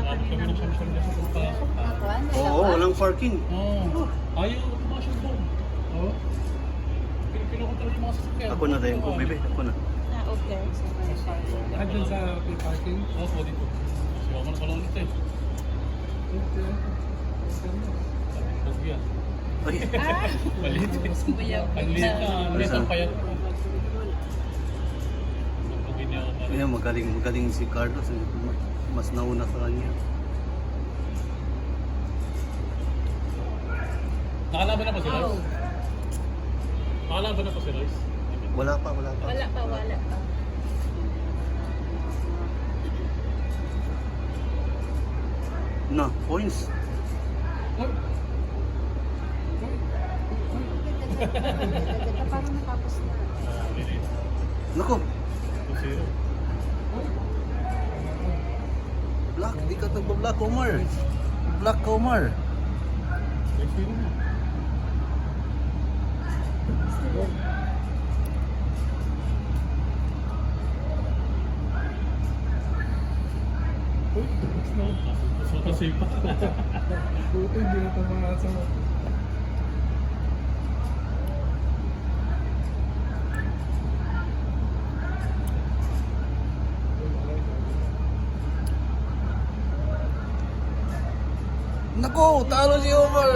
Kami ng siyam-siyam na sa pagpasok. Oo, walang parking. Oo. Ayaw ko pumasok doon. Oo. Kinuha ko talaga yung mga sasakyan. Ako na rin po, bebe. Ako na. Okay. Andyan sa parking. Oo, po dito. Siya ako na pala ulit eh. Huwag yan. Ay, Maliit eh. Ang liit na. Liit ang payat ko. Pagpagin niya ako na. ayan, magaling si Carlos. Mas nauna sa kanya. Nakalaban na pa si Royce? Nakalaban na pa si Royce? Wala pa. Wala pa. Na, points. Parang natapos na. Bilis. Nako, 2-0. Black. Di ka nagpa-Black Omar. Black Omar. 2-0 na. So kasi pa. Buti hindi na tumakas sa... Nako, talo si Omar.